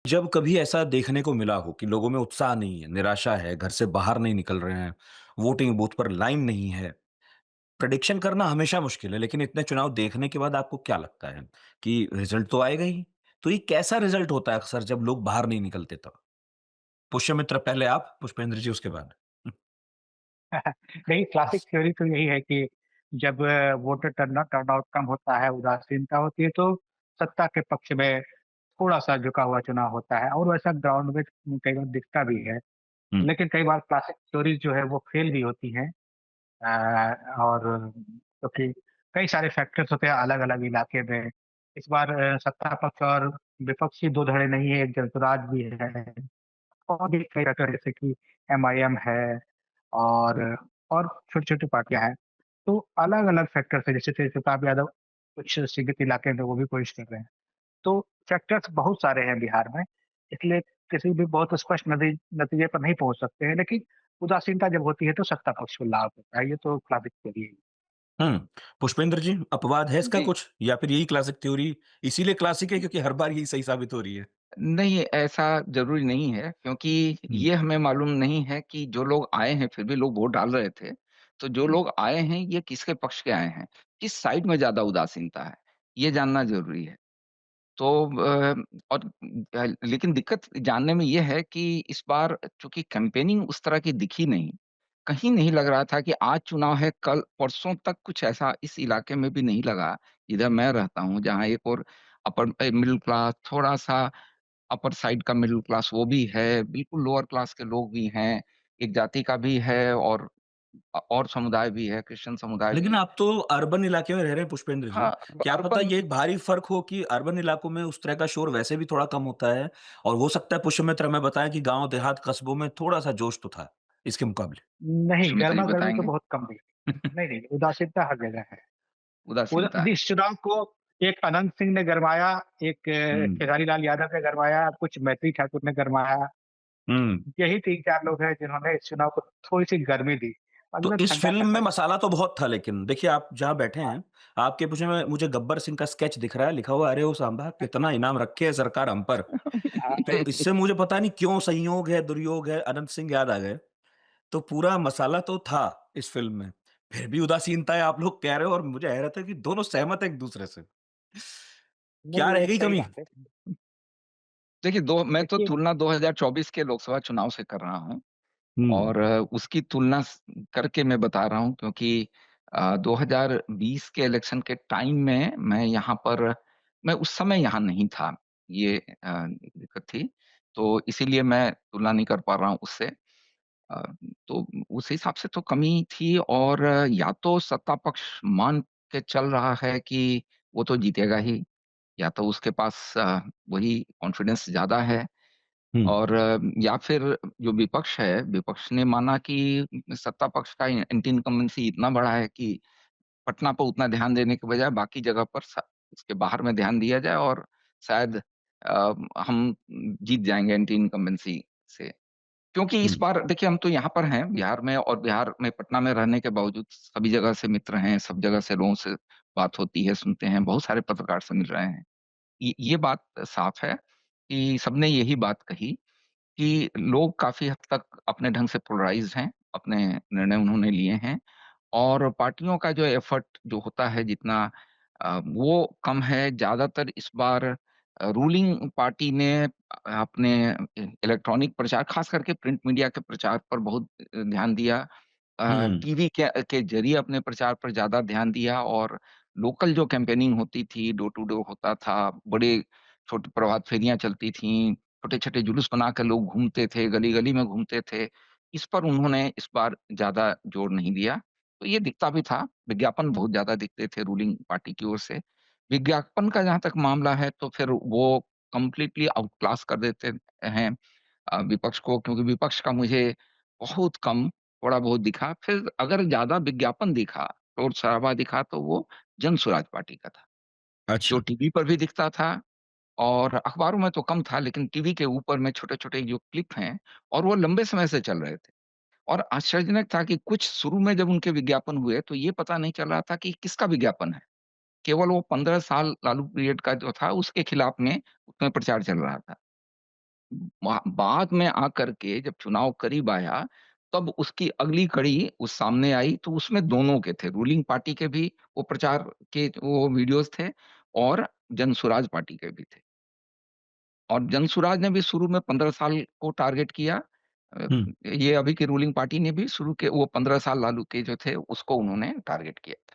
जब कभी ऐसा देखने को मिला हो कि लोगों में उत्साह नहीं है, निराशा है, घर से बाहर नहीं निकल रहे हैं, वोटिंग बूथ पर लाइन नहीं है, प्रेडिक्शन करना हमेशा मुश्किल है, लेकिन इतने चुनाव देखने के बाद आपको क्या लगता है कि रिजल्ट तो आएगा ही? तो ये कैसा रिजल्ट होता है अक्सर जब लोग बाहर नहीं निकलते तब? पुष्यमित्र पहले आप, पुष्पेंद्र जी उसके बाद। नहीं, क्लासिक थ्योरी तो यही है कि जब वोटर टर्नआउट कम होता है, उदासीनता होती है, तो सत्ता के पक्ष में थोड़ा-सा झुका हुआ चुनाव होता है और वैसा ग्राउंड में कई बार दिखता भी है। हुँ, लेकिन कई बार क्लासिक थ्योरीज़ जो है वो फेल भी होती हैं और क्योंकि कई सारे फैक्टर्स होते हैं अलग-अलग इलाके में। इस बार सत्ता पक्ष और विपक्ष ही दो धड़े नहीं है, एक जनसुराज भी है और भी कई फैक्टर जैसे कि एमआईएम है और और छोटी-छोटी पार्टियाँ हैं। तो अलग-अलग फैक्टर्स हैं, जैसे तेज प्रताप यादव कुछ सीमित इलाके में वो भी कोशिश कर रहे हैं। तो फैक्टर्स बहुत सारे हैं बिहार में, इसलिए किसी भी बहुत स्पष्ट नतीजे पर नहीं पहुँच सकते हैं, लेकिन उदासीनता जब होती है तो सत्ता पक्ष को लाभ होता है, ये तो क्लासिक थ्योरी है। हुँ। पुष्पेंद्र जी, अपवाद है इसका जी, कुछ या फिर यही क्लासिक थ्योरी इसीलिए क्लासिक है क्योंकि हर बार यही सही साबित हो रही है? नहीं ऐसा ज़रूरी नहीं है क्योंकि हुँ, ये हमें मालूम नहीं है कि जो लोग आए हैं फिर भी लोग वोट डाल रहे थे। तो जो लोग आए हैं ये किसके पक्ष के आए हैं? किस साइड में ज़्यादा उदासीनता है? ये जानना ज़रूरी है। तो और लेकिन दिक्कत जानने में ये है कि इस बार चूँकि कैम्पेनिंग उस तरह की दिखी नहीं, कहीं नहीं लग रहा था कि आज चुनाव है, कल परसों तक कुछ ऐसा इस इलाके में भी नहीं लगा, इधर मैं रहता हूँ, जहाँ एक और मिडल क्लास, थोड़ा-सा अपर साइड का मिडल क्लास वो भी है, बिल्कुल लोअर क्लास के लोग भी हैं, एक जाति का भी है और और समुदाय भी है, क्रिश्चियन समुदाय लेकिन भी। आप तो अर्बन इलाके में रह रहे हैं पुष्पेंद्र जी। हाँ, क्या पता अर्बन ये एक भारी फ़र्क हो कि अर्बन इलाकों में उस तरह का शोर वैसे भी थोड़ा कम होता है और हो सकता है पुष्यमित्र हमें बताएँ कि गाँव, देहात, कस्बों में थोड़ा-सा जोश तो था, इसके मुकाबले। नहीं, सुमित जी गरमा-गर्मी तो बताएँगे। बहुत कम दिखी। नहीं, नहीं, उदासीनता हर जगह है। उदासीनता है। इस चुनाव को एक अनंत सिंह ने गरमाया, एक हुँ, खेसारी लाल यादव ने गरमाया, कुछ मैत्री ठाकुर ने गरमाया। हुँ। यही 3-4 लोग हैं जिन्होंने इस चुनाव को थोड़ी-सी गर्मी दी। बाकी तो तो इस फ़िल्म में ठंडा-ठंडा था। मसाला तो बहुत था लेकिन, देखिए आप जहाँ बैठे हाँ, हैं, आपके पीछे में मुझे गब्बर सिंह का स्केच दिख रहा है, लिखा हुआ है, "अरे ओ सांभा कितना इनाम रखे है सरकार हम पर।" तो नहीं, इससे मुझे पता नहीं क्यों संयोग है, दुर्योग है, अनंत सिंह याद आ गए। तो पूरा मसाला तो था इस फ़िल्म में, फिर भी उदासीनता है आप लोग कह रहे हो और मुझे हैरत है कि दोनों सहमत हैं एक-दूसरे से। नहीं, क्या ये रह गई सही कमी? बात है। देखिए दो मैं तो देखिए तुलना 2024 के लोकसभा चुनाव से कर रहा हूँ हुँ, और उसकी तुलना करके मैं बता रहा हूँ क्योंकि 2020 के इलेक्शन के टाइम में मैं उस समय यहाँ नहीं था। ये दिक्कत थी। तो इसीलिए मैं तुलना नहीं कर पा रहा हूँ उससे। अ, तो उस हिसाब से तो कमी थी और या तो सत्ता पक्ष मान के चल रहा है कि वो तो जीतेगा ही, या तो उसके पास वही कॉन्फिडेंस ज़्यादा है हुँ, और या फिर जो विपक्ष है, विपक्ष ने माना कि सत्ता पक्ष का एंटी इनकम्बेंसी इतना बड़ा है कि पटना पे उतना ध्यान देने के बजाय बाकी जगह पर उसके बाहर में ध्यान दिया जाए और शायद हम जीत जाएँगे एंटी इनकम्बेंसी से। क्योंकि इस हुँ, बार देखिए हम तो यहाँ पर हैं बिहार में और बिहार में पटना में रहने के बावजूद सभी जगह से मित्र हैं, सब जगह से लोगों से बात होती है, सुनते हैं, बहुत सारे पत्रकार से मिल रहे हैं। ये बात साफ है कि सबने यही बात कही कि लोग काफ़ी हद तक अपने ढंग से पोलराइज़्ड हैं, अपने निर्णय उन्होंने लिए हैं और पार्टियों का जो एफर्ट जो होता है जितना वो कम है। ज़्यादातर इस बार रूलिंग पार्टी ने अपने इलेक्ट्रॉनिक प्रचार ख़ास करके प्रिंट मीडिया के प्रचार पर बहुत ध्यान दिया। हुँ, टीवी के ज़रिए अपने प्रचार पर ज़्यादा ध्यान दिया और लोकल जो कैम्पेनिंग होती थी, डोर टू डोर होता था, बड़े छोटे प्रभात फेरियाँ चलती थीं, छोटे-छोटे जुलूस बनाकर लोग घूमते थे, गली-गली में घूमते थे। इस पर उन्होंने इस बार ज़्यादा जोर नहीं दिया। तो ये दिखता भी था, विज्ञापन बहुत ज़्यादा दिखते थे रूलिंग पार्टी की ओर से। विज्ञापन का जहाँ तक मामला है तो फिर वो कंप्लीटली आउट क्लास कर देते हैं विपक्ष को क्योंकि विपक्ष का मुझे बहुत कम थोड़ा बहुत दिखा। फिर अगर ज़्यादा विज्ञापन दिखा, शोर-शराबा दिखा तो वो जन स्वराज पार्टी का था, जो अच्छा। टीवी पर भी दिखता था और अखबारों में तो कम था लेकिन टीवी के ऊपर में छोटे-छोटे जो क्लिप हैं और वो लंबे समय से चल रहे थे। और आश्चर्यजनक था कि कुछ शुरू में जब उनके विज्ञापन हुए तो ये पता नहीं चल रहा था कि किसका विज्ञापन है। केवल वो 15 साल लालू पीरियड का जो था उसके खिलाफ में उसमें प्रचार चल रहा था। बाद में आकर के जब चुनाव करीब आया, तब उसकी अगली कड़ी उस सामने आई, तो उसमें दोनों के थे, रूलिंग पार्टी के भी वो प्रचार के वो वीडियोज़ थे और जनसुराज पार्टी के भी थे। और जनसुराज ने भी शुरू में 15 साल को टारगेट किया। अ, हुँ। ये अभी की रूलिंग पार्टी ने भी शुरू के वो 15 साल लालू के जो थे, उसको उन्होंने टारगेट किया।